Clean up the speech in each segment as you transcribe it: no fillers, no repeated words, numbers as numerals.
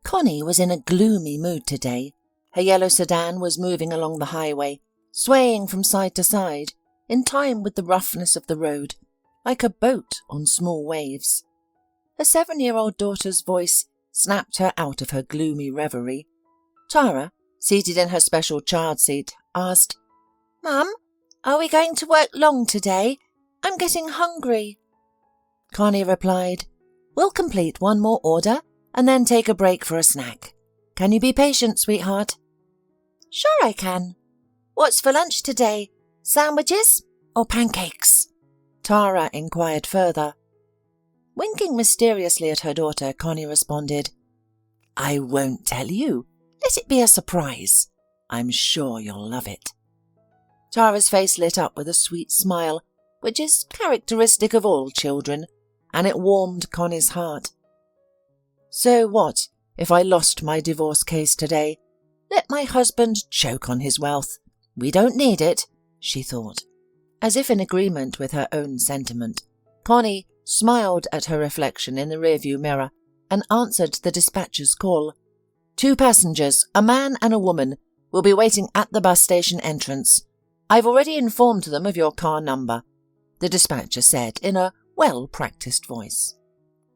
Connie was in a gloomy mood today. Her yellow sedan was moving along the highway, swaying from side to side, in time with the roughness of the road, like a boat on small waves. Her 7-year-old daughter's voice snapped her out of her gloomy reverie. Tara, seated in her special child seat, asked, "Mum, are we going to work long today? I'm getting hungry." Connie replied, "We'll complete one more order and then take a break for a snack. Can you be patient, sweetheart?" "Sure I can. What's for lunch today? Sandwiches or pancakes?" Tara inquired further. Winking mysteriously at her daughter, Connie responded, "I won't tell you. Let it be a surprise. I'm sure you'll love it." Tara's face lit up with a sweet smile, which is characteristic of all children, and it warmed Connie's heart. So what if I lost my divorce case today? Let my husband choke on his wealth. We don't need it, she thought. As if in agreement with her own sentiment, Connie smiled at her reflection in the rearview mirror and answered the dispatcher's call. 2 passengers, a man and a woman, will be waiting at the bus station entrance. I've already informed them of your car number, the dispatcher said in a well-practiced voice.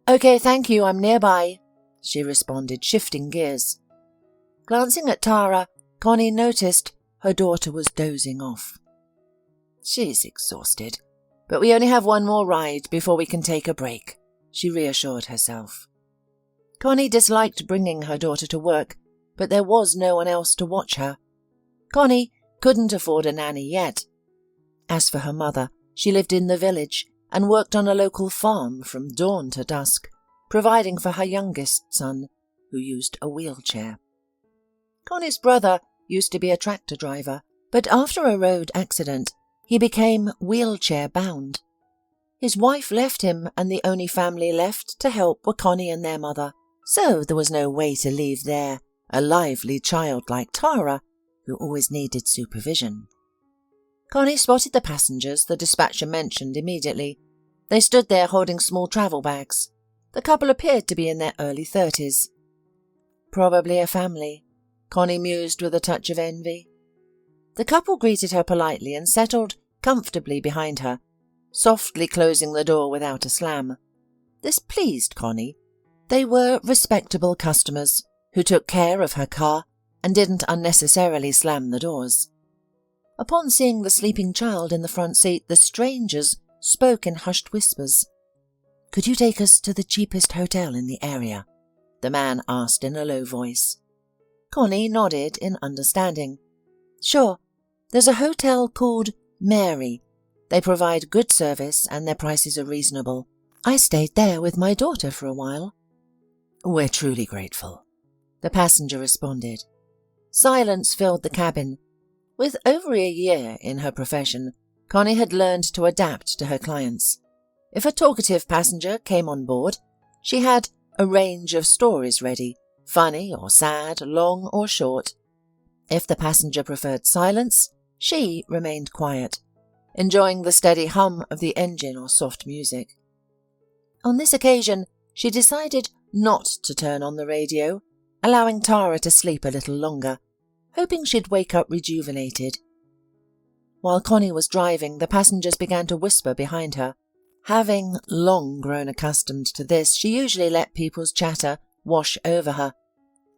"Okay, thank you, I'm nearby," she responded, shifting gears. Glancing at Tara, Connie noticed her daughter was dozing off. "She's exhausted, but we only have one more ride before we can take a break," she reassured herself. Connie disliked bringing her daughter to work, but there was no one else to watch her. Connie couldn't afford a nanny yet. As for her mother, she lived in the village and worked on a local farm from dawn to dusk, providing for her youngest son, who used a wheelchair. Connie's brother used to be a tractor driver, but after a road accident, he became wheelchair-bound. His wife left him, and the only family left to help were Connie and their mother, so there was no way to leave there a lively child like Tara, who always needed supervision. Connie spotted the passengers the dispatcher mentioned immediately. They stood there holding small travel bags. The couple appeared to be in their early 30s. Probably a family, Connie mused with a touch of envy. The couple greeted her politely and settled comfortably behind her, softly closing the door without a slam. This pleased Connie. They were respectable customers who took care of her car and didn't unnecessarily slam the doors. Upon seeing the sleeping child in the front seat, the strangers spoke in hushed whispers. "Could you take us to the cheapest hotel in the area?" the man asked in a low voice. Connie nodded in understanding. "Sure. There's a hotel called Mary. They provide good service and their prices are reasonable. I stayed there with my daughter for a while." "We're truly grateful," the passenger responded. Silence filled the cabin. With over a year in her profession, Connie had learned to adapt to her clients. If a talkative passenger came on board, she had a range of stories ready, funny or sad, long or short. If the passenger preferred silence, she remained quiet, enjoying the steady hum of the engine or soft music. On this occasion, she decided not to turn on the radio, allowing Tara to sleep a little longer, hoping she'd wake up rejuvenated. While Connie was driving, the passengers began to whisper behind her. Having long grown accustomed to this, she usually let people's chatter wash over her.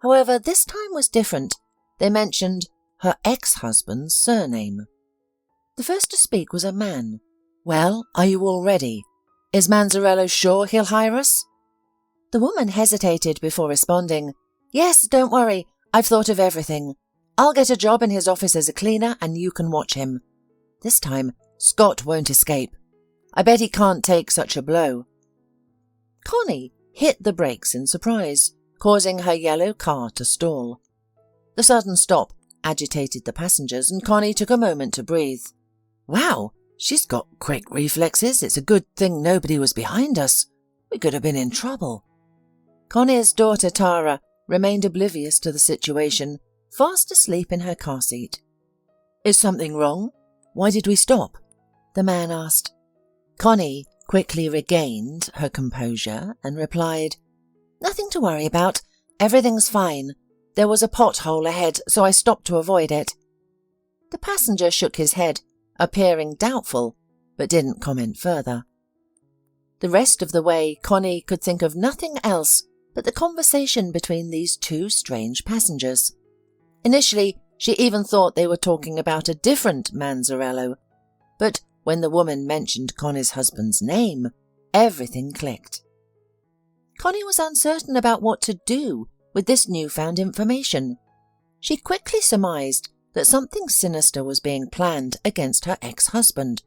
However, this time was different. They mentioned her ex-husband's surname. The first to speak was a man. "Well, are you all ready? Is Manzarello sure he'll hire us?" The woman hesitated before responding. "Yes, don't worry. I've thought of everything. I'll get a job in his office as a cleaner and you can watch him. This time, Scott won't escape. I bet he can't take such a blow." Connie hit the brakes in surprise, causing her yellow car to stall. The sudden stop agitated the passengers, and Connie took a moment to breathe. "Wow, she's got quick reflexes. It's a good thing nobody was behind us. We could have been in trouble." Connie's daughter Tara remained oblivious to the situation, fast asleep in her car seat. "Is something wrong? Why did we stop?" the man asked. Connie quickly regained her composure and replied, "Nothing to worry about. Everything's fine. There was a pothole ahead, so I stopped to avoid it." The passenger shook his head, appearing doubtful, but didn't comment further. The rest of the way, Connie could think of nothing else but the conversation between these two strange passengers. Initially, she even thought they were talking about a different Manzarello, but when the woman mentioned Connie's husband's name, everything clicked. Connie was uncertain about what to do with this newfound information. She quickly surmised that something sinister was being planned against her ex-husband.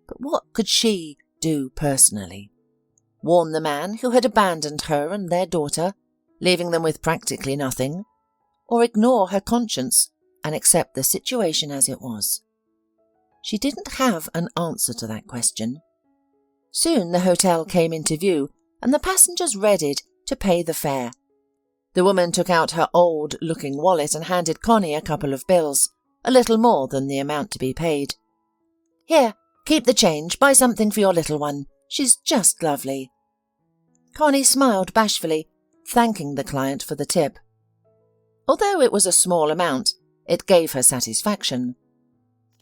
But what could she do personally? Warn the man who had abandoned her and their daughter, leaving them with practically nothing, or ignore her conscience and accept the situation as it was? She didn't have an answer to that question. Soon the hotel came into view, and the passengers readied to pay the fare. The woman took out her old-looking wallet and handed Connie a couple of bills, a little more than the amount to be paid. "Here, keep the change, buy something for your little one. She's just lovely." Connie smiled bashfully, thanking the client for the tip. Although it was a small amount, it gave her satisfaction.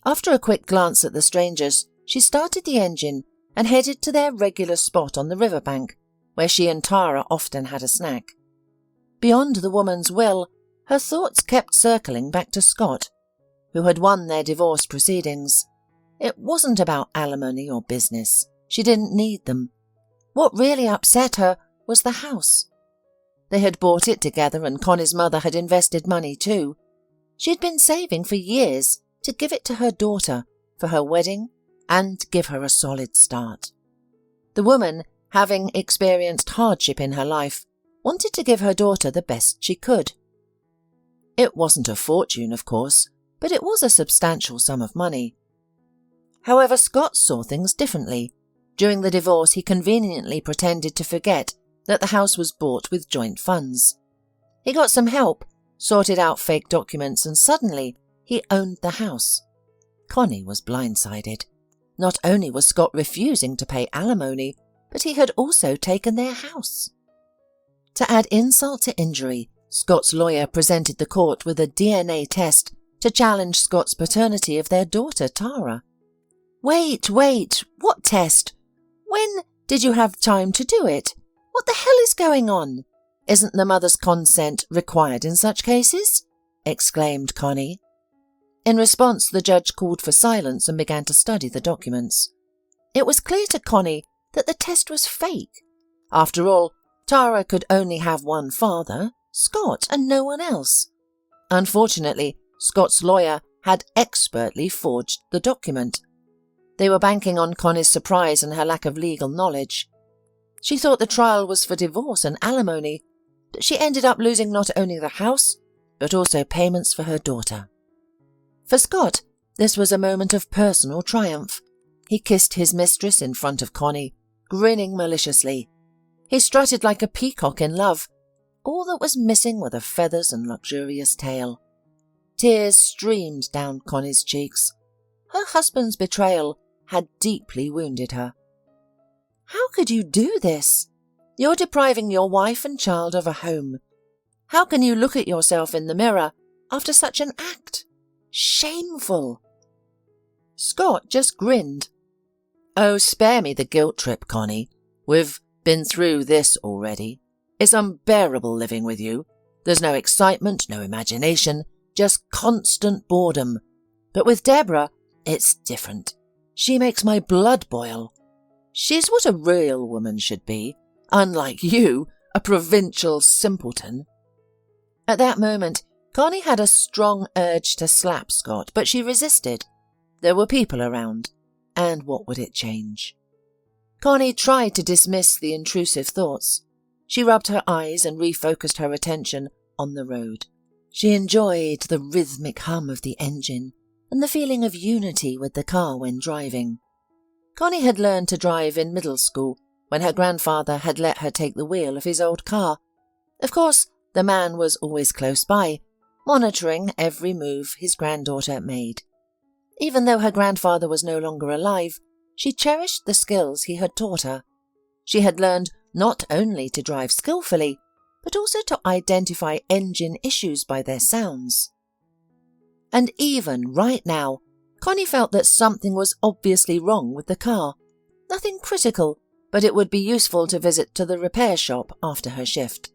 After a quick glance at the strangers, she started the engine and headed to their regular spot on the riverbank, where she and Tara often had a snack. Beyond the woman's will, her thoughts kept circling back to Scott, who had won their divorce proceedings. It wasn't about alimony or business. She didn't need them. What really upset her was the house. They had bought it together, and Connie's mother had invested money too. She had been saving for years to give it to her daughter for her wedding and give her a solid start. The woman, having experienced hardship in her life, wanted to give her daughter the best she could. It wasn't a fortune, of course, but it was a substantial sum of money. However, Scott saw things differently. During the divorce, he conveniently pretended to forget that the house was bought with joint funds. He got some help, sorted out fake documents, and suddenly he owned the house. Connie was blindsided. Not only was Scott refusing to pay alimony, but he had also taken their house. To add insult to injury, Scott's lawyer presented the court with a DNA test to challenge Scott's paternity of their daughter, Tara. Wait, what test? When did you have time to do it? What the hell is going on? Isn't the mother's consent required in such cases?" exclaimed Connie. In response, the judge called for silence and began to study the documents. It was clear to Connie that the test was fake. After all, Tara could only have one father, Scott, and no one else. Unfortunately, Scott's lawyer had expertly forged the document. They were banking on Connie's surprise and her lack of legal knowledge. She thought the trial was for divorce and alimony, but she ended up losing not only the house, but also payments for her daughter. For Scott, this was a moment of personal triumph. He kissed his mistress in front of Connie, grinning maliciously. He strutted like a peacock in love. All that was missing were the feathers and luxurious tail. Tears streamed down Connie's cheeks. Her husband's betrayal had deeply wounded her. "How could you do this? You're depriving your wife and child of a home. How can you look at yourself in the mirror after such an act? Shameful." Scott just grinned. "Oh, spare me the guilt trip, Connie. We've been through this already. It's unbearable living with you. There's no excitement, no imagination, just constant boredom. But with Deborah, it's different. She makes my blood boil. She's what a real woman should be, unlike you, a provincial simpleton." At that moment, Connie had a strong urge to slap Scott, but she resisted. There were people around, and what would it change? Connie tried to dismiss the intrusive thoughts. She rubbed her eyes and refocused her attention on the road. She enjoyed the rhythmic hum of the engine and the feeling of unity with the car when driving. Connie had learned to drive in middle school when her grandfather had let her take the wheel of his old car. Of course, the man was always close by, monitoring every move his granddaughter made. Even though her grandfather was no longer alive, she cherished the skills he had taught her. She had learned not only to drive skillfully, but also to identify engine issues by their sounds. And even right now, Connie felt that something was obviously wrong with the car. Nothing critical, but it would be useful to visit to the repair shop after her shift.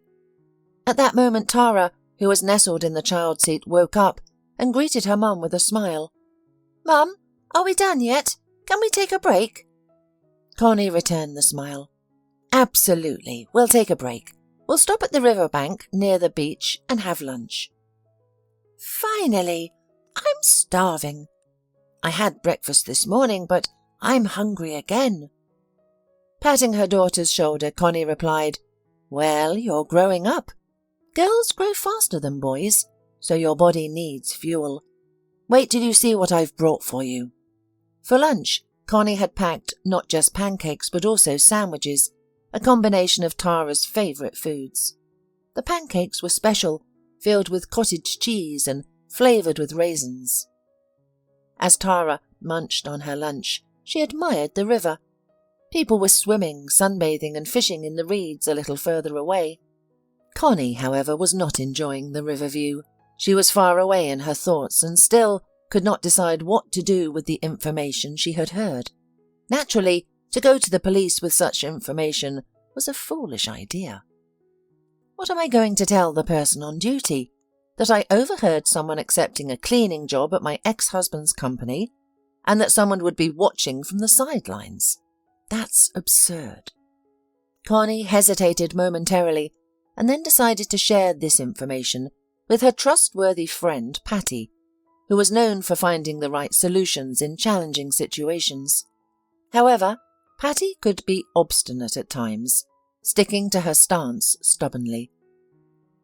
At that moment, Tara, who was nestled in the child seat, woke up and greeted her mum with a smile. "Mum, are we done yet? Can we take a break?" Connie returned the smile. "Absolutely, we'll take a break. We'll stop at the riverbank near the beach and have lunch." "Finally! I'm starving. I had breakfast this morning, but I'm hungry again." Patting her daughter's shoulder, Connie replied, "Well, you're growing up. Girls grow faster than boys, so your body needs fuel. Wait till you see what I've brought for you." For lunch, Connie had packed not just pancakes but also sandwiches, a combination of Tara's favourite foods. The pancakes were special, filled with cottage cheese and flavoured with raisins. As Tara munched on her lunch, she admired the river. People were swimming, sunbathing and fishing in the reeds a little further away. Connie, however, was not enjoying the river view. She was far away in her thoughts and still could not decide what to do with the information she had heard. Naturally, to go to the police with such information was a foolish idea. What am I going to tell the person on duty? That I overheard someone accepting a cleaning job at my ex-husband's company, and that someone would be watching from the sidelines? That's absurd. Connie hesitated momentarily, and then decided to share this information with her trustworthy friend Patty, who was known for finding the right solutions in challenging situations. However, Patty could be obstinate at times, sticking to her stance stubbornly.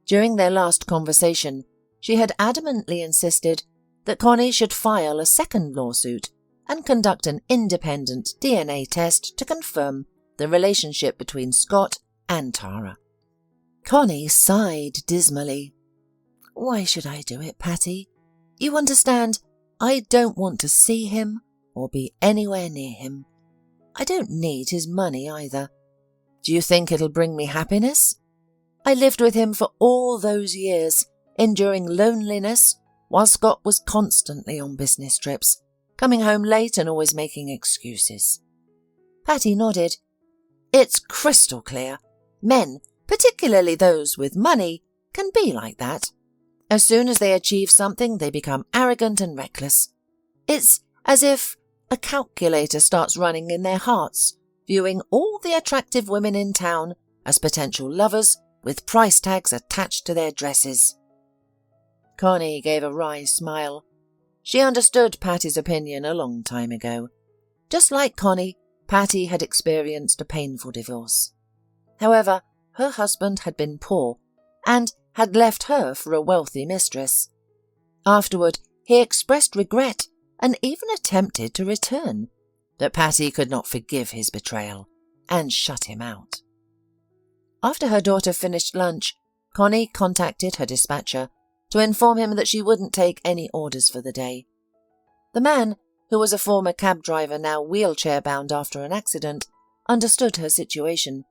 During their last conversation, she had adamantly insisted that Connie should file a second lawsuit and conduct an independent DNA test to confirm the relationship between Scott and Tara. Connie sighed dismally. "Why should I do it, Patty? You understand, I don't want to see him or be anywhere near him. I don't need his money either. Do you think it'll bring me happiness? I lived with him for all those years, enduring loneliness, while Scott was constantly on business trips, coming home late and always making excuses." Patty nodded. "It's crystal clear. Men, particularly those with money, can be like that. As soon as they achieve something, they become arrogant and reckless. It's as if a calculator starts running in their hearts, viewing all the attractive women in town as potential lovers with price tags attached to their dresses." Connie gave a wry smile. She understood Patty's opinion a long time ago. Just like Connie, Patty had experienced a painful divorce. However, her husband had been poor and had left her for a wealthy mistress. Afterward, he expressed regret and even attempted to return, but Patty could not forgive his betrayal and shut him out. After her daughter finished lunch, Connie contacted her dispatcher to inform him that she wouldn't take any orders for the day. The man, who was a former cab driver now wheelchair-bound after an accident, understood her situation.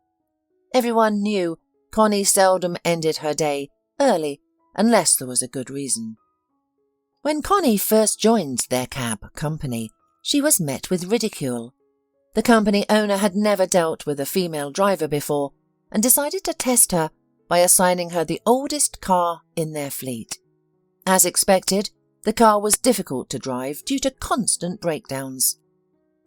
Everyone knew Connie seldom ended her day early unless there was a good reason. When Connie first joined their cab company, she was met with ridicule. The company owner had never dealt with a female driver before and decided to test her by assigning her the oldest car in their fleet. As expected, the car was difficult to drive due to constant breakdowns.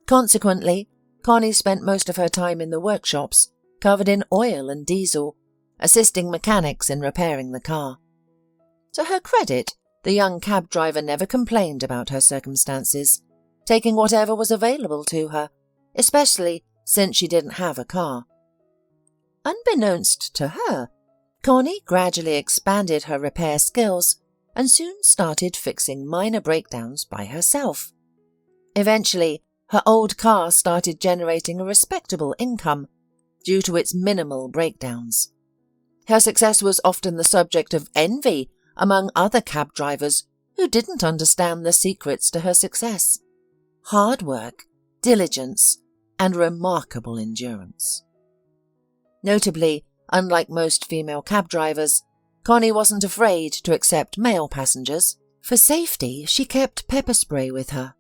Consequently, Connie spent most of her time in the workshops, covered in oil and diesel, assisting mechanics in repairing the car. To her credit, the young cab driver never complained about her circumstances, taking whatever was available to her, especially since she didn't have a car. Unbeknownst to her, Connie gradually expanded her repair skills and soon started fixing minor breakdowns by herself. Eventually, her old car started generating a respectable income due to its minimal breakdowns. Her success was often the subject of envy among other cab drivers who didn't understand the secrets to her success: hard work, diligence, and remarkable endurance. Notably, Unlike most female cab drivers, Connie wasn't afraid to accept male passengers. For safety, she kept pepper spray with her.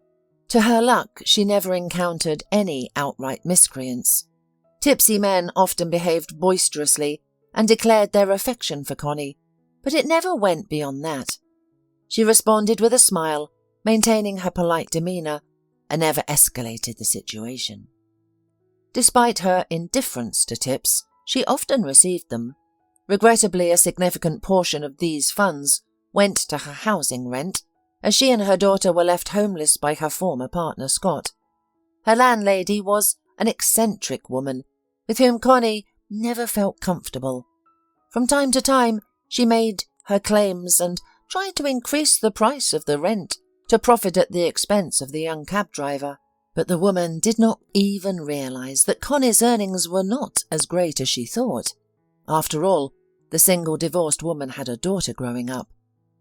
To her luck, she never encountered any outright miscreants. Tipsy men often behaved boisterously and declared their affection for Connie, but it never went beyond that. She responded with a smile, maintaining her polite demeanour, and never escalated the situation. Despite her indifference to tips, she often received them. Regrettably, a significant portion of these funds went to her housing rent, as she and her daughter were left homeless by her former partner, Scott. Her landlady was an eccentric woman, with whom Connie never felt comfortable. From time to time, she made her claims and tried to increase the price of the rent to profit at the expense of the young cab driver. But the woman did not even realise that Connie's earnings were not as great as she thought. After all, the single divorced woman had a daughter growing up,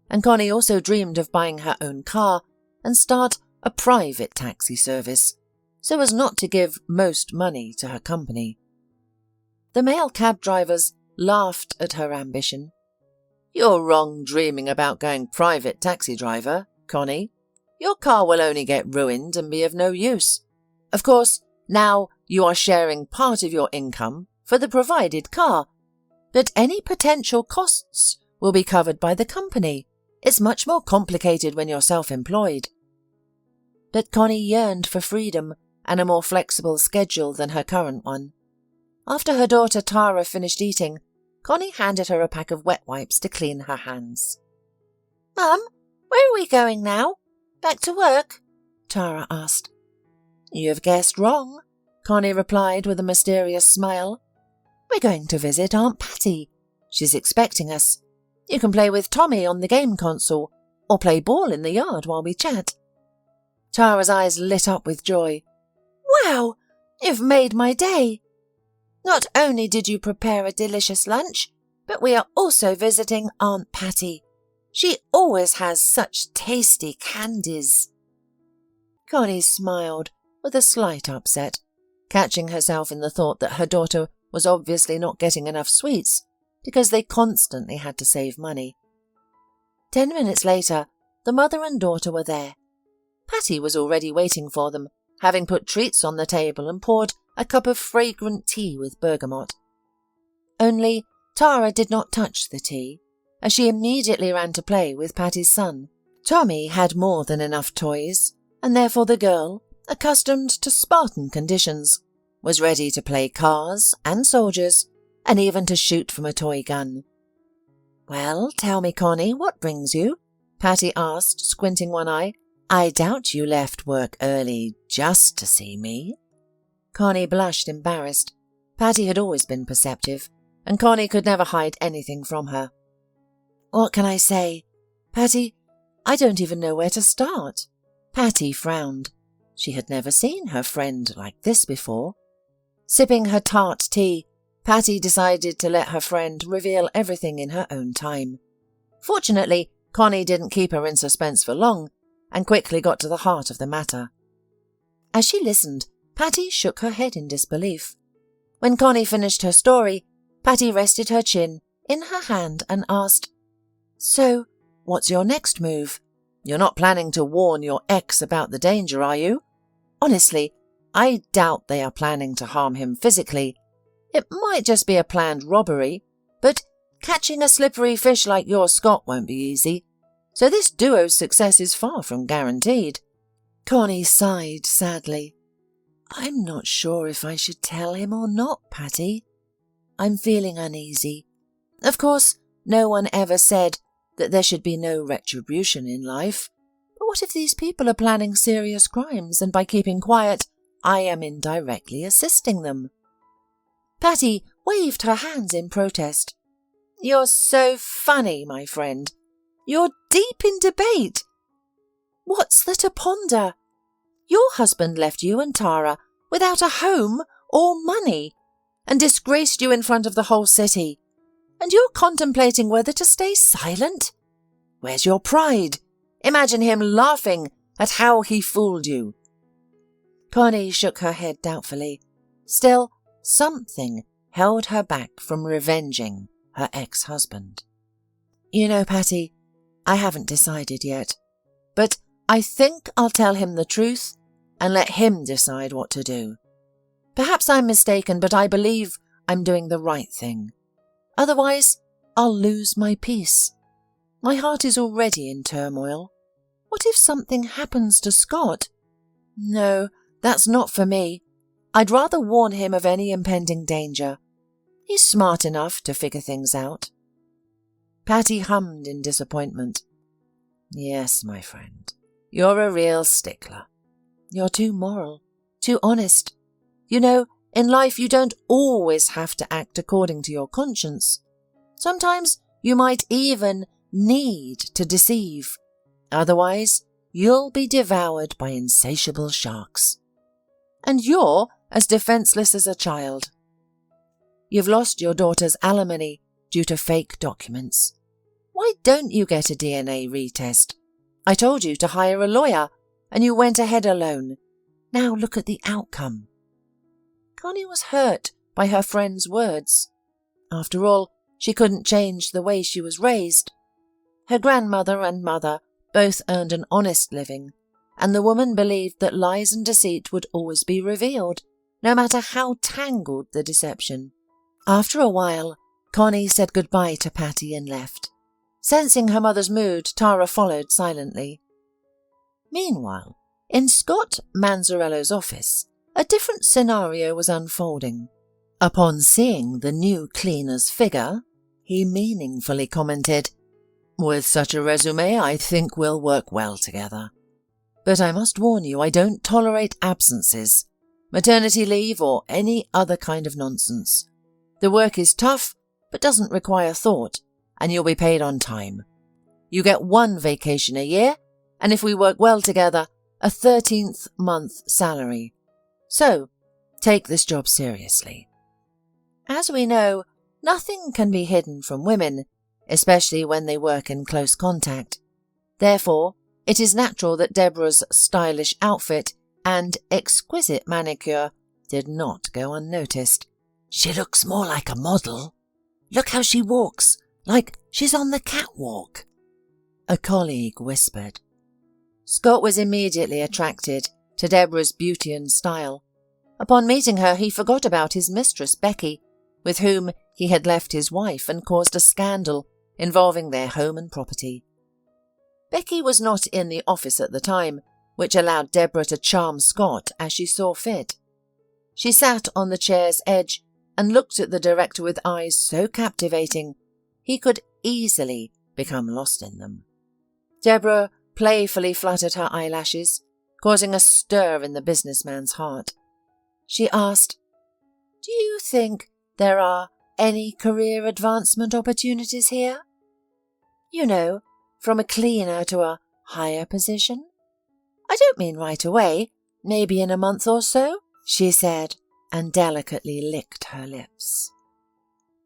and Connie also dreamed of buying her own car and start a private taxi service, so as not to give most money to her company. The male cab drivers laughed at her ambition. "You're wrong dreaming about going private taxi driver, Connie. Your car will only get ruined and be of no use. Of course, now you are sharing part of your income for the provided car, but any potential costs will be covered by the company. It's much more complicated when you're self-employed." But Connie yearned for freedom and a more flexible schedule than her current one. After her daughter Tara finished eating, Connie handed her a pack of wet wipes to clean her hands. "Mum, where are we going now? Back to work?" Tara asked. "You've guessed wrong," Connie replied with a mysterious smile. "We're going to visit Aunt Patty. She's expecting us. You can play with Tommy on the game console, or play ball in the yard while we chat." Tara's eyes lit up with joy. "Wow, you've made my day. Not only did you prepare a delicious lunch, but we are also visiting Aunt Patty. She always has such tasty candies." Connie smiled with a slight upset, catching herself in the thought that her daughter was obviously not getting enough sweets because they constantly had to save money. 10 minutes later, the mother and daughter were there. Patty was already waiting for them, having put treats on the table and poured a cup of fragrant tea with bergamot. Only Tara did not touch the tea, as she immediately ran to play with Patty's son. Tommy had more than enough toys, and therefore the girl, accustomed to Spartan conditions, was ready to play cars and soldiers, and even to shoot from a toy gun. "Well, tell me, Connie, what brings you?" Patty asked, squinting one eye. "I doubt you left work early just to see me." Connie blushed, embarrassed. Patty had always been perceptive, and Connie could never hide anything from her. "What can I say? Patty, I don't even know where to start." Patty frowned. She had never seen her friend like this before. Sipping her tart tea, Patty decided to let her friend reveal everything in her own time. Fortunately, Connie didn't keep her in suspense for long, and quickly got to the heart of the matter. As she listened, Patty shook her head in disbelief. When Connie finished her story, Patty rested her chin in her hand and asked, "So, what's your next move? You're not planning to warn your ex about the danger, are you? Honestly, I doubt they are planning to harm him physically. It might just be a planned robbery, but catching a slippery fish like your Scott won't be easy, so this duo's success is far from guaranteed." Connie sighed sadly. "I'm not sure if I should tell him or not, Patty. I'm feeling uneasy. Of course, no one ever said that there should be no retribution in life. But what if these people are planning serious crimes, and by keeping quiet, I am indirectly assisting them?" Patty waved her hands in protest. "You're so funny, my friend. You're deep in debate. What's there to ponder? Your husband left you and Tara without a home or money and disgraced you in front of the whole city. And you're contemplating whether to stay silent? Where's your pride? Imagine him laughing at how he fooled you." Connie shook her head doubtfully. Still, something held her back from revenging her ex-husband. "You know, Patty, I haven't decided yet, but I think I'll tell him the truth and let him decide what to do. Perhaps I'm mistaken, but I believe I'm doing the right thing. Otherwise, I'll lose my peace. My heart is already in turmoil. What if something happens to Scott? No, that's not for me. I'd rather warn him of any impending danger. He's smart enough to figure things out." Patty hummed in disappointment. "Yes, my friend, you're a real stickler. You're too moral, too honest. You know, in life you don't always have to act according to your conscience. Sometimes you might even need to deceive. Otherwise, you'll be devoured by insatiable sharks. And you're as defenseless as a child. You've lost your daughter's alimony due to fake documents. Why don't you get a DNA retest? I told you to hire a lawyer, and you went ahead alone. Now look at the outcome." Connie was hurt by her friend's words. After all, she couldn't change the way she was raised. Her grandmother and mother both earned an honest living, and the woman believed that lies and deceit would always be revealed, no matter how tangled the deception. After a while, Connie said goodbye to Patty and left. Sensing her mother's mood, Tara followed silently. Meanwhile, in Scott Manzarello's office, a different scenario was unfolding. Upon seeing the new cleaner's figure, he meaningfully commented, "With such a resume, I think we'll work well together. But I must warn you, I don't tolerate absences, maternity leave or any other kind of nonsense. The work is tough, but doesn't require thought, and you'll be paid on time. You get 1 vacation a year, and if we work well together, a 13th month salary. So, take this job seriously." As we know, nothing can be hidden from women, especially when they work in close contact. Therefore, it is natural that Deborah's stylish outfit and exquisite manicure did not go unnoticed. "She looks more like a model. Look how she walks, like she's on the catwalk," a colleague whispered. Scott was immediately attracted to Deborah's beauty and style. Upon meeting her, he forgot about his mistress, Becky, with whom he had left his wife and caused a scandal involving their home and property. Becky was not in the office at the time, which allowed Deborah to charm Scott as she saw fit. She sat on the chair's edge and looked at the director with eyes so captivating he could easily become lost in them. Deborah playfully fluttered her eyelashes, causing a stir in the businessman's heart. She asked, "Do you think there are any career advancement opportunities here? You know, from a cleaner to a higher position? I don't mean right away, maybe in a month or so," she said, and delicately licked her lips.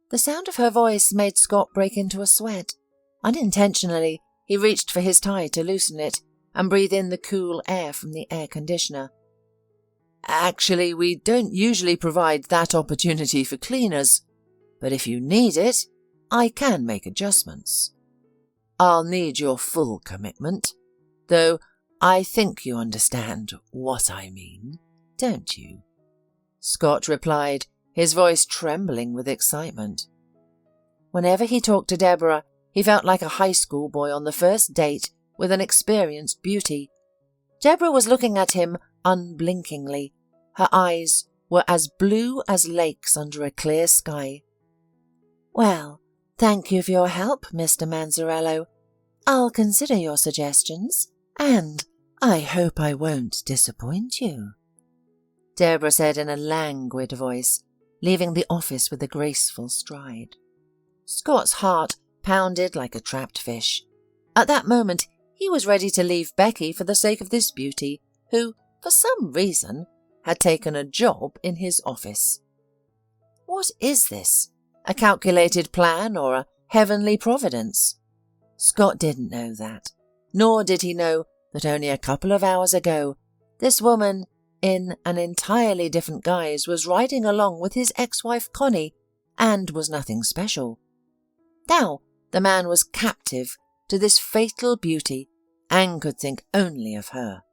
The sound of her voice made Scott break into a sweat. Unintentionally, he reached for his tie to loosen it and breathe in the cool air from the air conditioner. "Actually, we don't usually provide that opportunity for cleaners, but if you need it, I can make adjustments. I'll need your full commitment, though I think you understand what I mean, don't you?" Scott replied, his voice trembling with excitement. Whenever he talked to Deborah, he felt like a high school boy on the first date with an experienced beauty. Deborah was looking at him unblinkingly. Her eyes were as blue as lakes under a clear sky. "Well, thank you for your help, Mr. Manzarello. I'll consider your suggestions, and I hope I won't disappoint you," Deborah said in a languid voice, leaving the office with a graceful stride. Scott's heart pounded like a trapped fish. At that moment, he was ready to leave Becky for the sake of this beauty, who, for some reason, had taken a job in his office. What is this? A calculated plan or a heavenly providence? Scott didn't know that, nor did he know that only a couple of hours ago, this woman, in an entirely different guise, was riding along with his ex-wife Connie and was nothing special. Now the man was captive to this fatal beauty and could think only of her.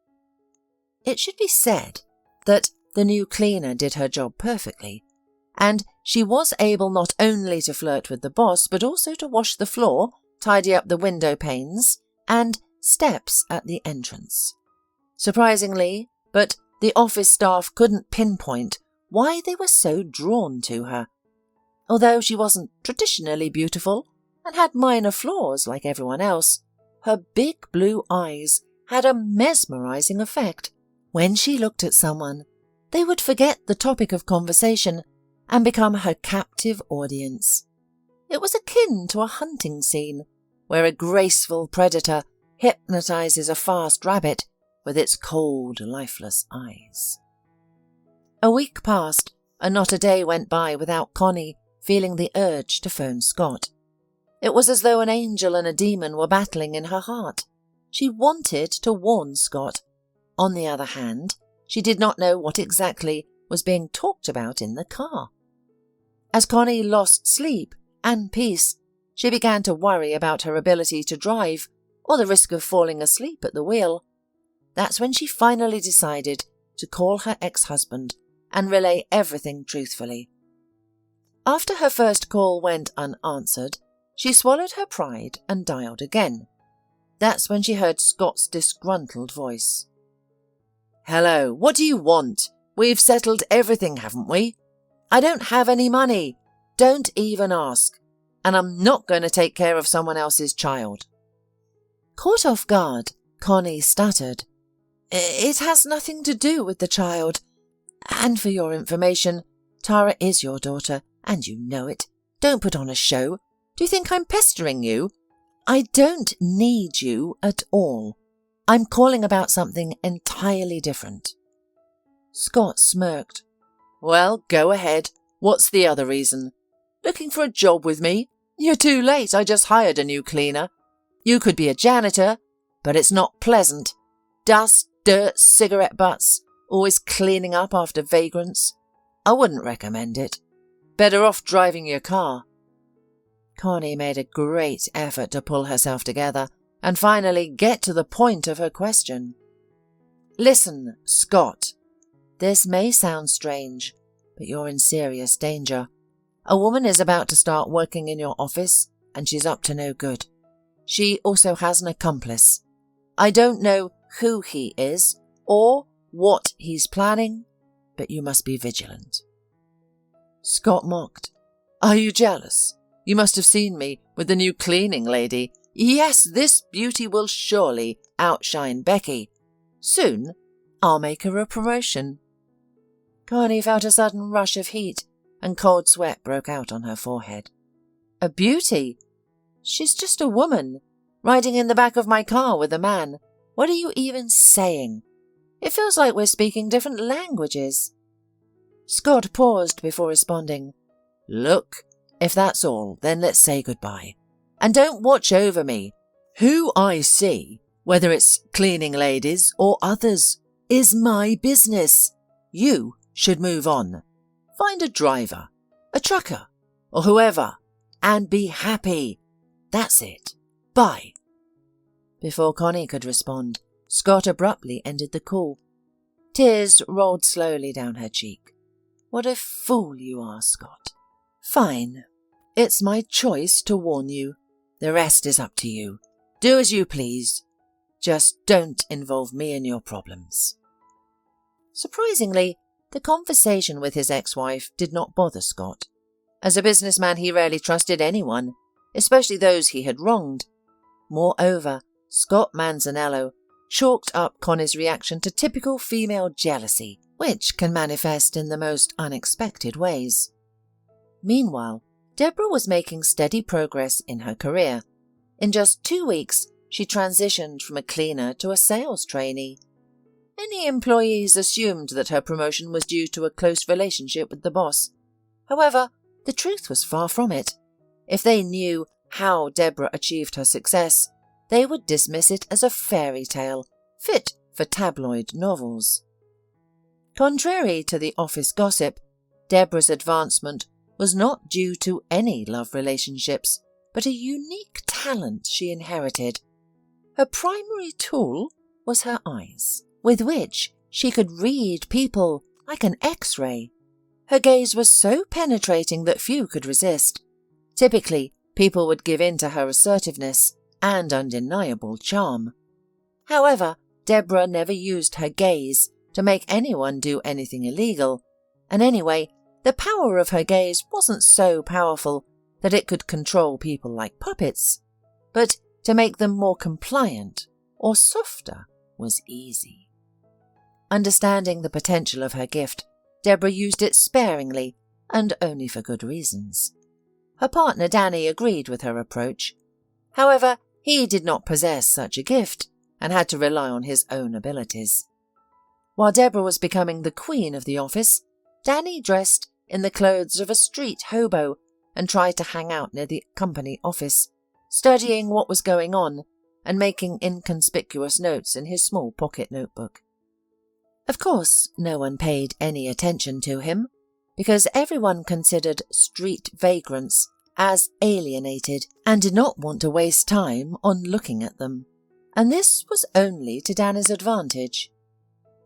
It should be said that the new cleaner did her job perfectly, and she was able not only to flirt with the boss but also to wash the floor, tidy up the window panes and steps at the entrance. Surprisingly, but the office staff couldn't pinpoint why they were so drawn to her. Although she wasn't traditionally beautiful and had minor flaws like everyone else, her big blue eyes had a mesmerizing effect. When she looked at someone, they would forget the topic of conversation and become her captive audience. It was akin to a hunting scene, where a graceful predator hypnotizes a fast rabbit with its cold, lifeless eyes. A week passed, and not a day went by without Connie feeling the urge to phone Scott. It was as though an angel and a demon were battling in her heart. She wanted to warn Scott. On the other hand, she did not know what exactly was being talked about in the car. As Connie lost sleep and peace, she began to worry about her ability to drive or the risk of falling asleep at the wheel. That's when she finally decided to call her ex-husband and relay everything truthfully. After her first call went unanswered, she swallowed her pride and dialed again. That's when she heard Scott's disgruntled voice. "Hello, what do you want? We've settled everything, haven't we? I don't have any money. Don't even ask. And I'm not going to take care of someone else's child." Caught off guard, Connie stuttered. "It has nothing to do with the child. And for your information, Tara is your daughter, and you know it. Don't put on a show. Do you think I'm pestering you? I don't need you at all. I'm calling about something entirely different." Scott smirked. "Well, go ahead. What's the other reason? Looking for a job with me? You're too late. I just hired a new cleaner. You could be a janitor, but it's not pleasant. Dust, dirt, cigarette butts, always cleaning up after vagrants. I wouldn't recommend it. Better off driving your car." Connie made a great effort to pull herself together and finally get to the point of her question. "Listen, Scott, this may sound strange, but you're in serious danger. A woman is about to start working in your office, and she's up to no good. She also has an accomplice. I don't know who he is or what he's planning, but you must be vigilant." Scott mocked. "Are you jealous? You must have seen me with the new cleaning lady. Yes, this beauty will surely outshine Becky. Soon, I'll make her a promotion." Connie felt a sudden rush of heat, and cold sweat broke out on her forehead. "A beauty? She's just a woman, riding in the back of my car with a man. What are you even saying? It feels like we're speaking different languages." Scott paused before responding. "Look, if that's all, then let's say goodbye. And don't watch over me. Who I see, whether it's cleaning ladies or others, is my business. You should move on. Find a driver, a trucker, or whoever, and be happy. That's it. Bye." Before Connie could respond, Scott abruptly ended the call. Tears rolled slowly down her cheek. "What a fool you are, Scott. Fine. It's my choice to warn you. The rest is up to you. Do as you please. Just don't involve me in your problems." Surprisingly, the conversation with his ex-wife did not bother Scott. As a businessman, he rarely trusted anyone, especially those he had wronged. Moreover, Scott Manzanello chalked up Connie's reaction to typical female jealousy, which can manifest in the most unexpected ways. Meanwhile, Deborah was making steady progress in her career. In just 2 weeks, she transitioned from a cleaner to a sales trainee. Many employees assumed that her promotion was due to a close relationship with the boss. However, the truth was far from it. If they knew how Deborah achieved her success, they would dismiss it as a fairy tale, fit for tabloid novels. Contrary to the office gossip, Deborah's advancement was not due to any love relationships, but a unique talent she inherited. Her primary tool was her eyes, with which she could read people like an X-ray. Her gaze was so penetrating that few could resist. Typically, people would give in to her assertiveness and undeniable charm. However, Deborah never used her gaze to make anyone do anything illegal, and anyway, the power of her gaze wasn't so powerful that it could control people like puppets, but to make them more compliant or softer was easy. Understanding the potential of her gift, Deborah used it sparingly and only for good reasons. Her partner Danny agreed with her approach. However, he did not possess such a gift and had to rely on his own abilities. While Deborah was becoming the queen of the office, Danny dressed in the clothes of a street hobo and tried to hang out near the company office, studying what was going on and making inconspicuous notes in his small pocket notebook. Of course, no one paid any attention to him, because everyone considered street vagrants as alienated and did not want to waste time on looking at them. And this was only to Danny's advantage.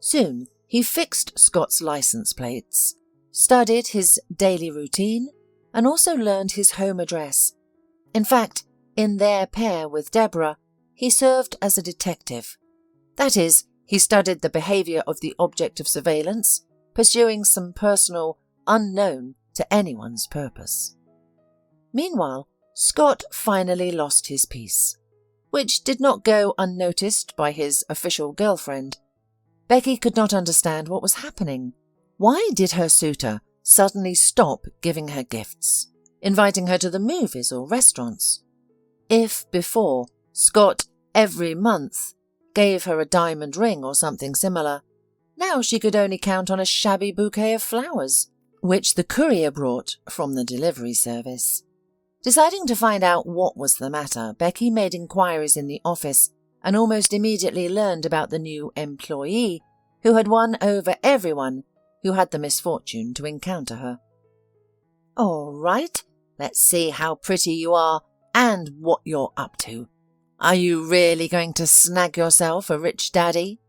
Soon he fixed Scott's license plates, studied his daily routine, and also learned his home address. In fact, in their pair with Deborah, he served as a detective. That is, he studied the behaviour of the object of surveillance, pursuing some personal, unknown to anyone's purpose. Meanwhile, Scott finally lost his peace, which did not go unnoticed by his official girlfriend. Becky could not understand what was happening. Why did her suitor suddenly stop giving her gifts, inviting her to the movies or restaurants? If before, Scott every month gave her a diamond ring or something similar, now she could only count on a shabby bouquet of flowers, which the courier brought from the delivery service. Deciding to find out what was the matter, Becky made inquiries in the office and almost immediately learned about the new employee who had won over everyone who had the misfortune to encounter her. "All right, let's see how pretty you are and what you're up to. Are you really going to snag yourself a rich daddy?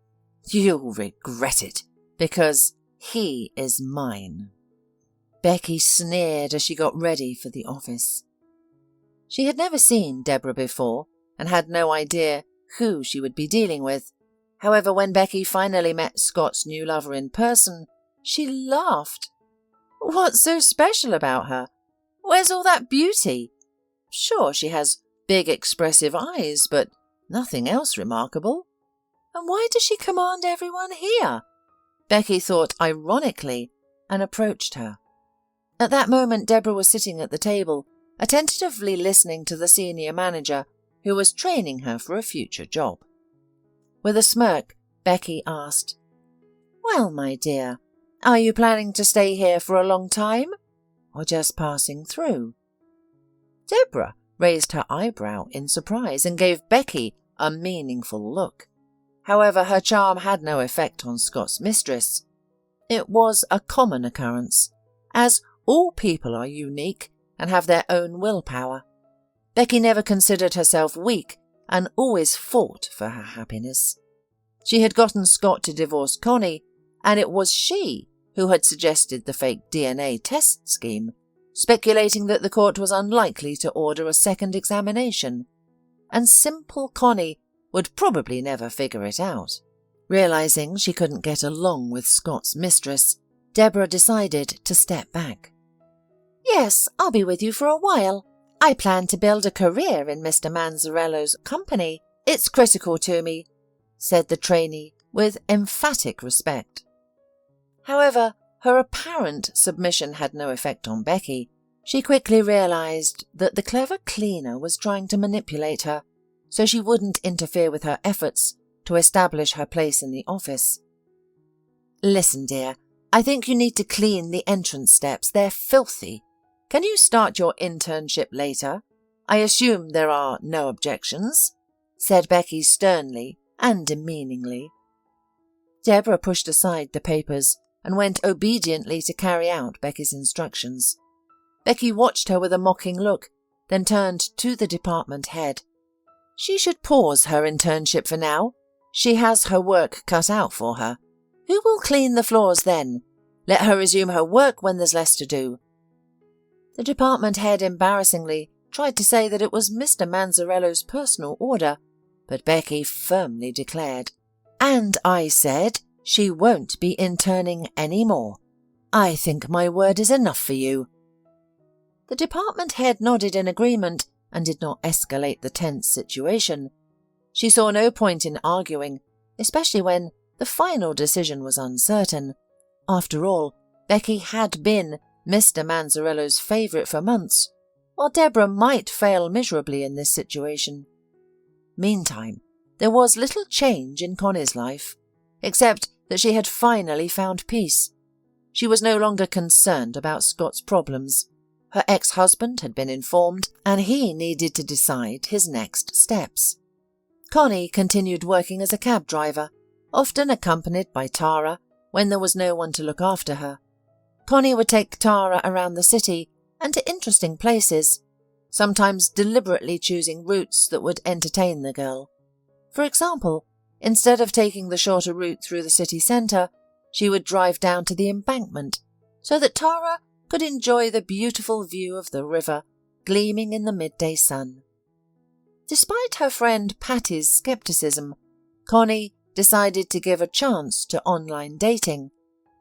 You'll regret it, because he is mine." Becky sneered as she got ready for the office. She had never seen Deborah before and had no idea who she would be dealing with. However, when Becky finally met Scott's new lover in person, she laughed. "What's so special about her? Where's all that beauty? Sure, she has big expressive eyes, but nothing else remarkable. And why does she command everyone here?" Becky thought ironically and approached her. At that moment, Deborah was sitting at the table, attentively listening to the senior manager, who was training her for a future job. With a smirk, Becky asked, "Well, my dear, are you planning to stay here for a long time, or just passing through?" Deborah raised her eyebrow in surprise and gave Becky a meaningful look. However, her charm had no effect on Scott's mistress. It was a common occurrence, as all people are unique and have their own willpower. Becky never considered herself weak and always fought for her happiness. She had gotten Scott to divorce Connie, and it was she who had suggested the fake DNA test scheme, speculating that the court was unlikely to order a second examination, and simple Connie would probably never figure it out. Realizing she couldn't get along with Scott's mistress, Deborah decided to step back. "Yes, I'll be with you for a while. I plan to build a career in Mr. Manzarello's company. It's critical to me," said the trainee with emphatic respect. However, her apparent submission had no effect on Becky. She quickly realized that the clever cleaner was trying to manipulate her, so she wouldn't interfere with her efforts to establish her place in the office. "Listen, dear, I think you need to clean the entrance steps. They're filthy. Can you start your internship later? I assume there are no objections," said Becky sternly and demeaningly. Deborah pushed aside the papers and went obediently to carry out Becky's instructions. Becky watched her with a mocking look, then turned to the department head. She should pause her internship for now. She has her work cut out for her. Who will clean the floors then? Let her resume her work when there's less to do. The department head embarrassingly tried to say that it was Mr. Manzarello's personal order, but Becky firmly declared, "And I said she won't be interning any more. I think my word is enough for you." The department head nodded in agreement and did not escalate the tense situation. She saw no point in arguing, especially when the final decision was uncertain. After all, Becky had been Mr. Manzarello's favourite for months, while Deborah might fail miserably in this situation. Meantime, there was little change in Connie's life, except that she had finally found peace. She was no longer concerned about Scott's problems. Her ex-husband had been informed, and he needed to decide his next steps. Connie continued working as a cab driver, often accompanied by Tara when there was no one to look after her. Connie would take Tara around the city and to interesting places, sometimes deliberately choosing routes that would entertain the girl. For example, instead of taking the shorter route through the city centre, she would drive down to the embankment so that Tara could enjoy the beautiful view of the river gleaming in the midday sun. Despite her friend Patty's scepticism, Connie decided to give a chance to online dating,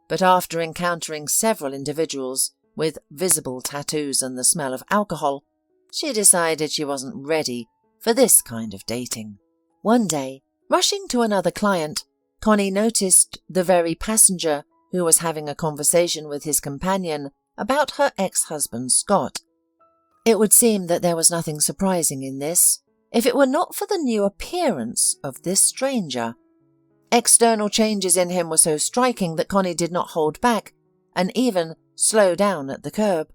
but after encountering several individuals with visible tattoos and the smell of alcohol, she decided she wasn't ready for this kind of dating. One day, rushing to another client, Connie noticed the very passenger who was having a conversation with his companion about her ex-husband Scott. It would seem that there was nothing surprising in this, if it were not for the new appearance of this stranger. External changes in him were so striking that Connie did not hold back and even slow down at the curb.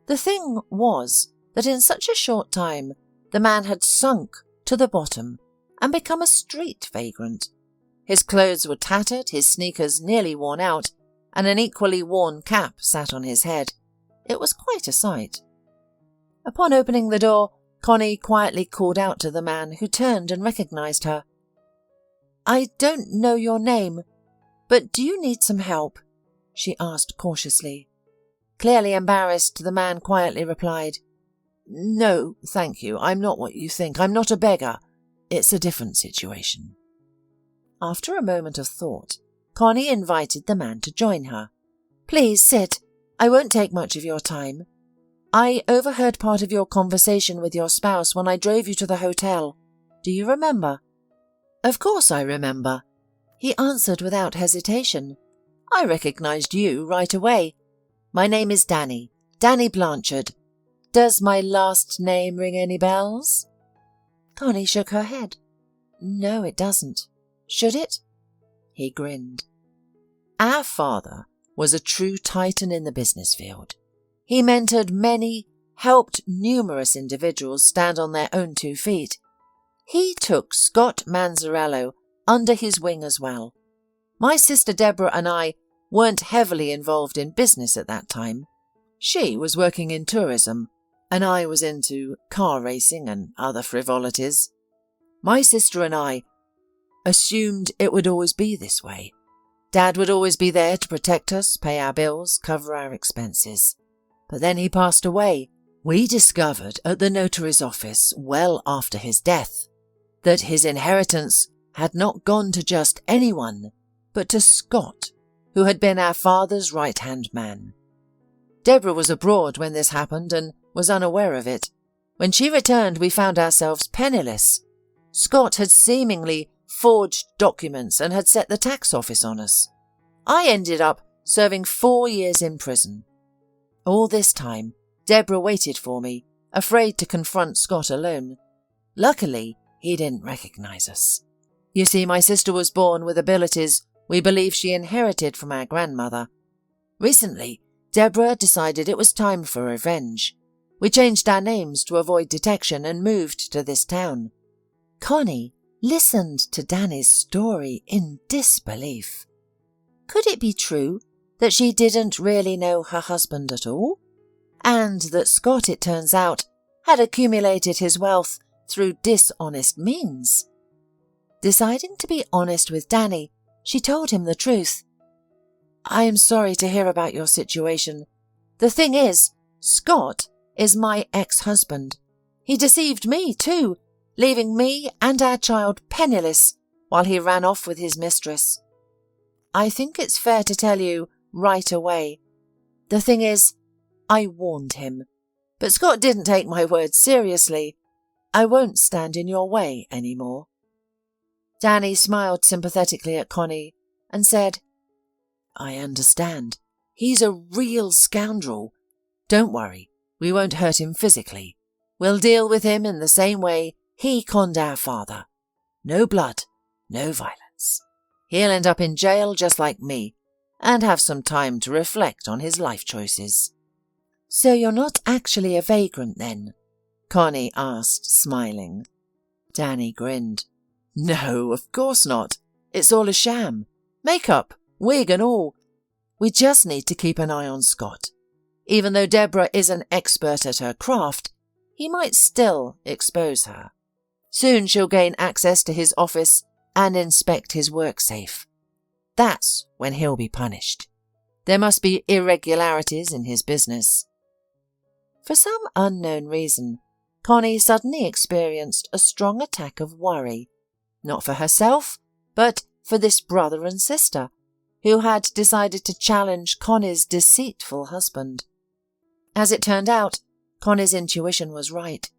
The thing was that in such a short time the man had sunk to the bottom and become a street vagrant. His clothes were tattered, his sneakers nearly worn out, and an equally worn cap sat on his head. It was quite a sight. Upon opening the door, Connie quietly called out to the man, who turned and recognized her. "I don't know your name, but do you need some help?" she asked cautiously. Clearly embarrassed, the man quietly replied, "No, thank you. I'm not what you think. I'm not a beggar. It's a different situation." After a moment of thought, Connie invited the man to join her. "Please sit. I won't take much of your time. I overheard part of your conversation with your spouse when I drove you to the hotel. Do you remember?" "Of course I remember," he answered without hesitation. "I recognized you right away. My name is Danny Blanchard. Does my last name ring any bells?" Connie shook her head. "No, it doesn't. Should it?" He grinned. "Our father was a true titan in the business field. He mentored many, helped numerous individuals stand on their own 2 feet. He took Scott Manzarello under his wing as well. My sister Deborah and I weren't heavily involved in business at that time. She was working in tourism, and I was into car racing and other frivolities. My sister and I assumed it would always be this way. Dad would always be there to protect us, pay our bills, cover our expenses. But then he passed away. We discovered at the notary's office, well after his death, that his inheritance had not gone to just anyone, but to Scott, who had been our father's right-hand man. Deborah was abroad when this happened and was unaware of it. When she returned, we found ourselves penniless. Scott had seemingly forged documents and had set the tax office on us. I ended up serving 4 years in prison. All this time, Deborah waited for me, afraid to confront Scott alone. Luckily, he didn't recognize us. You see, my sister was born with abilities we believe she inherited from our grandmother. Recently, Deborah decided it was time for revenge. We changed our names to avoid detection and moved to this town." Connie listened to Danny's story in disbelief. Could it be true that she didn't really know her husband at all? And that Scott, it turns out, had accumulated his wealth through dishonest means? Deciding to be honest with Danny, she told him the truth. "I am sorry to hear about your situation. The thing is, Scott is my ex-husband. He deceived me too, leaving me and our child penniless while he ran off with his mistress. I think it's fair to tell you right away. The thing is, I warned him, but Scott didn't take my words seriously. I won't stand in your way anymore." Danny smiled sympathetically at Connie and said, "I understand. He's a real scoundrel. Don't worry, we won't hurt him physically. We'll deal with him in the same way he conned our father. No blood, no violence. He'll end up in jail just like me, and have some time to reflect on his life choices." "So you're not actually a vagrant then?" Connie asked, smiling. Danny grinned. "No, of course not. It's all a sham. Makeup, wig and all. We just need to keep an eye on Scott. Even though Deborah is an expert at her craft, he might still expose her. Soon she'll gain access to his office and inspect his work safe. That's when he'll be punished. There must be irregularities in his business." For some unknown reason, Connie suddenly experienced a strong attack of worry, not for herself, but for this brother and sister, who had decided to challenge Connie's deceitful husband. As it turned out, Connie's intuition was right.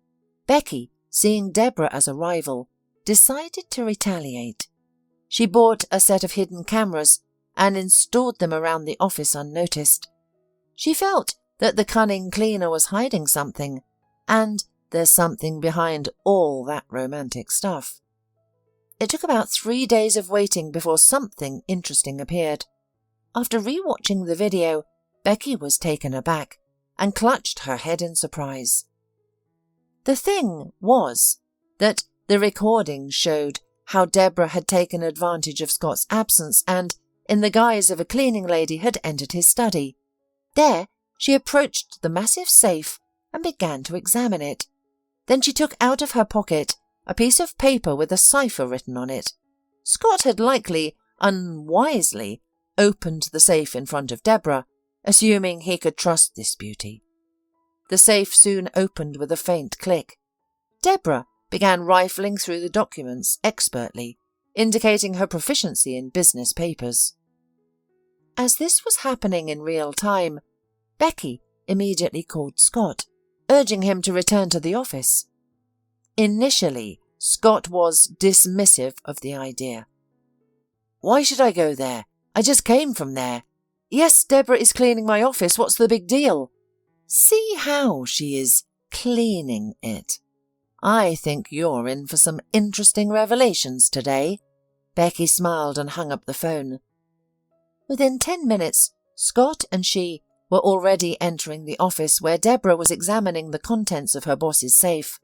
Becky, seeing Deborah as a rival, decided to retaliate. She bought a set of hidden cameras and installed them around the office unnoticed. She felt that the cunning cleaner was hiding something, and there's something behind all that romantic stuff. It took about 3 days of waiting before something interesting appeared. After rewatching the video, Becky was taken aback and clutched her head in surprise. The thing was that the recording showed how Deborah had taken advantage of Scott's absence and, in the guise of a cleaning lady, had entered his study. There, she approached the massive safe and began to examine it. Then she took out of her pocket a piece of paper with a cipher written on it. Scott had likely, unwisely, opened the safe in front of Deborah, assuming he could trust this beauty. The safe soon opened with a faint click. Deborah began rifling through the documents expertly, indicating her proficiency in business papers. As this was happening in real time, Becky immediately called Scott, urging him to return to the office. Initially, Scott was dismissive of the idea. "Why should I go there? I just came from there. Yes, Deborah is cleaning my office. What's the big deal? See how she is cleaning it. I think you're in for some interesting revelations today." Becky smiled and hung up the phone. Within 10 minutes, Scott and she were already entering the office where Deborah was examining the contents of her boss's safe.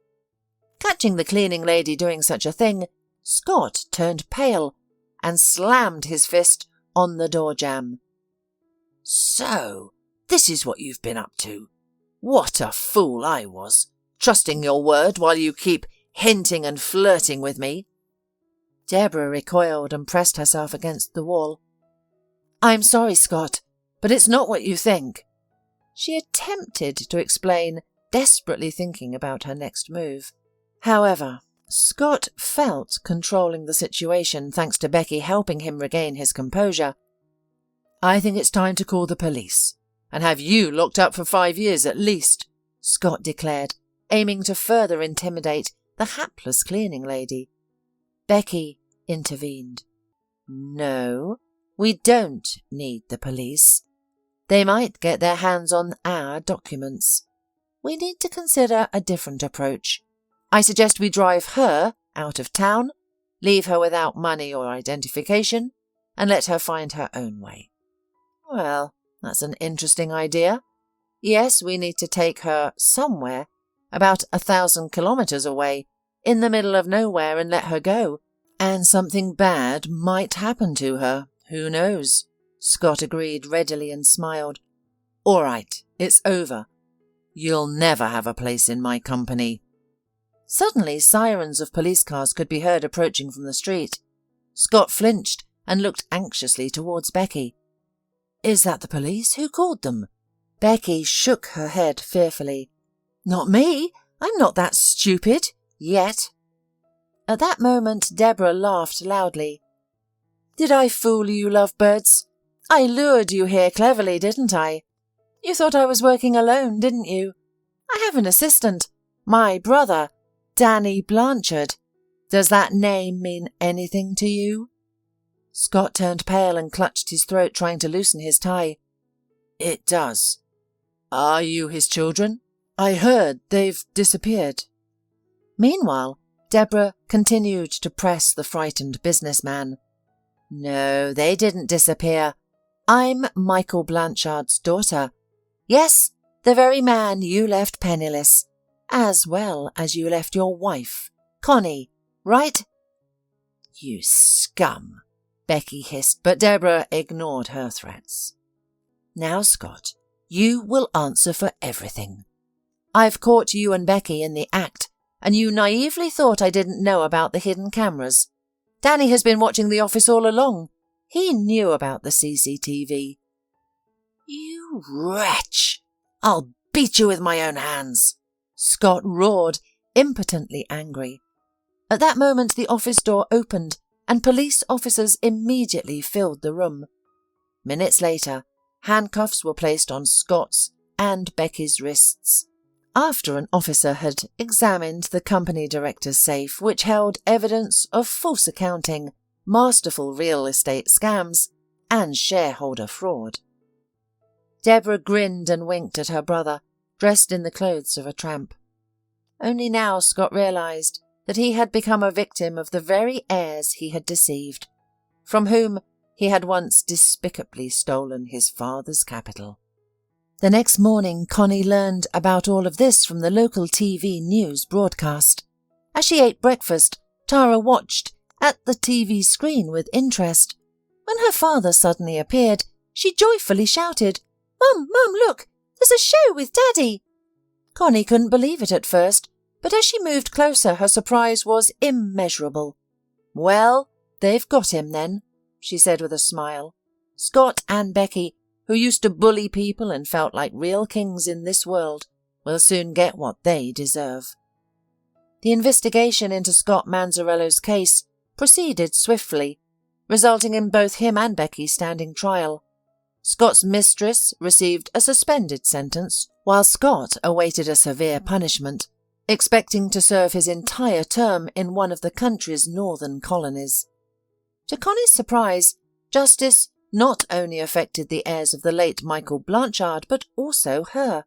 Catching the cleaning lady doing such a thing, Scott turned pale and slammed his fist on the door jamb. "So, this is what you've been up to. What a fool I was, trusting your word while you keep hinting and flirting with me." Deborah recoiled and pressed herself against the wall. "I'm sorry, Scott, but it's not what you think." She attempted to explain, desperately thinking about her next move. However, Scott felt controlling the situation thanks to Becky helping him regain his composure. "I think it's time to call the police and have you locked up for 5 years at least," Scott declared, aiming to further intimidate the hapless cleaning lady. Becky intervened. "No, we don't need the police. They might get their hands on our documents. We need to consider a different approach. I suggest we drive her out of town, leave her without money or identification, and let her find her own way." "Well, that's an interesting idea. Yes, we need to take her somewhere, about 1,000 kilometers away, in the middle of nowhere, and let her go. And something bad might happen to her. Who knows?" Scott agreed readily and smiled. All right, it's over. You'll never have a place in my company. Suddenly, sirens of police cars could be heard approaching from the street. Scott flinched and looked anxiously towards Becky. Is that the police? Who called them? Becky shook her head fearfully. Not me. I'm not that stupid. Yet. At that moment, Deborah laughed loudly. Did I fool you, lovebirds? I lured you here cleverly, didn't I? You thought I was working alone, didn't you? I have an assistant. My brother, Danny Blanchard. Does that name mean anything to you? Scott turned pale and clutched his throat, trying to loosen his tie. It does. Are you his children? I heard they've disappeared. Meanwhile, Deborah continued to press the frightened businessman. No, they didn't disappear. I'm Michael Blanchard's daughter. Yes, the very man you left penniless, as well as you left your wife, Connie, right? You scum, Becky hissed, but Deborah ignored her threats. Now, Scott, you will answer for everything. I've caught you and Becky in the act, and you naively thought I didn't know about the hidden cameras. Danny has been watching the office all along. He knew about the CCTV. You wretch! I'll beat you with my own hands! Scott roared, impotently angry. At that moment the office door opened, and police officers immediately filled the room. Minutes later, handcuffs were placed on Scott's and Becky's wrists. After an officer had examined the company director's safe, which held evidence of false accounting, masterful real estate scams, and shareholder fraud. Deborah grinned and winked at her brother, dressed in the clothes of a tramp. Only now Scott realized that he had become a victim of the very heirs he had deceived, from whom he had once despicably stolen his father's capital. The next morning, Connie learned about all of this from the local TV news broadcast. As she ate breakfast, Tara watched at the TV screen with interest. When her father suddenly appeared, she joyfully shouted, Mum, look, there's a show with Daddy. Connie couldn't believe it at first, but as she moved closer, her surprise was immeasurable. Well, they've got him then, she said with a smile. Scott and Becky, who used to bully people and felt like real kings in this world, will soon get what they deserve. The investigation into Scott Manzarello's case proceeded swiftly, resulting in both him and Becky standing trial. Scott's mistress received a suspended sentence, while Scott awaited a severe punishment, expecting to serve his entire term in one of the country's northern colonies. To Connie's surprise, justice not only affected the heirs of the late Michael Blanchard, but also her.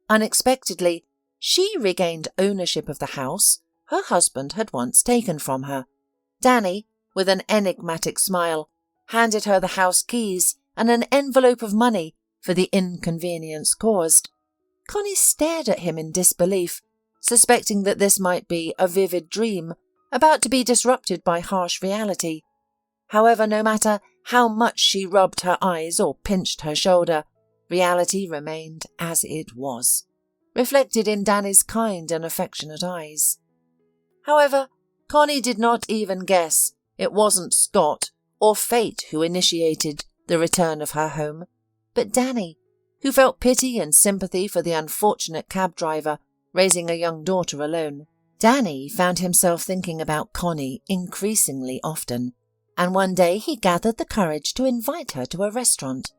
Unexpectedly, she regained ownership of the house her husband had once taken from her. Danny, with an enigmatic smile, handed her the house keys and an envelope of money for the inconvenience caused. Connie stared at him in disbelief, suspecting that this might be a vivid dream about to be disrupted by harsh reality. However, no matter how much she rubbed her eyes or pinched her shoulder, reality remained as it was, reflected in Danny's kind and affectionate eyes. However, Connie did not even guess it wasn't Scott or fate who initiated the return of her home, but Danny, who felt pity and sympathy for the unfortunate cab driver raising a young daughter alone. Danny found himself thinking about Connie increasingly often, and one day he gathered the courage to invite her to a restaurant.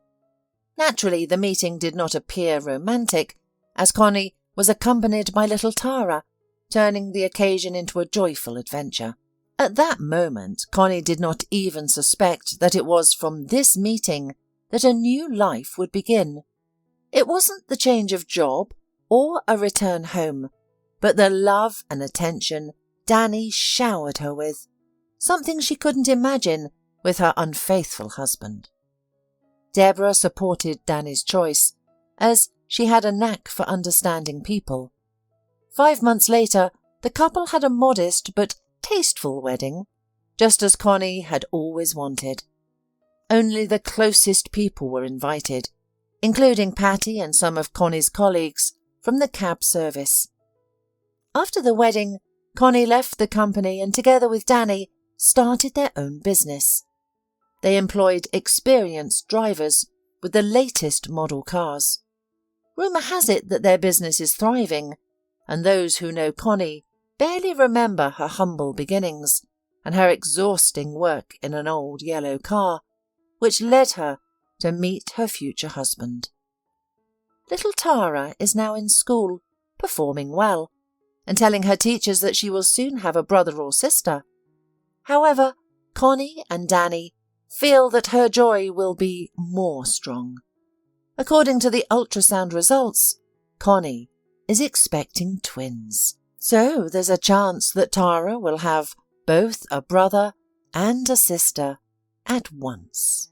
Naturally, the meeting did not appear romantic, as Connie was accompanied by little Tara, turning the occasion into a joyful adventure. At that moment, Connie did not even suspect that it was from this meeting that a new life would begin. It wasn't the change of job or a return home, but the love and attention Danny showered her with, something she couldn't imagine with her unfaithful husband. Deborah supported Danny's choice, as she had a knack for understanding people. 5 months later, the couple had a modest but tasteful wedding, just as Connie had always wanted. Only the closest people were invited, including Patty and some of Connie's colleagues from the cab service. After the wedding, Connie left the company and together with Danny started their own business. They employed experienced drivers with the latest model cars. Rumour has it that their business is thriving, and those who know Connie barely remember her humble beginnings and her exhausting work in an old yellow car, which led her to meet her future husband. Little Tara is now in school, performing well, and telling her teachers that she will soon have a brother or sister. However, Connie and Danny feel that her joy will be more strong. According to the ultrasound results, Connie is expecting twins. So there's a chance that Tara will have both a brother and a sister at once.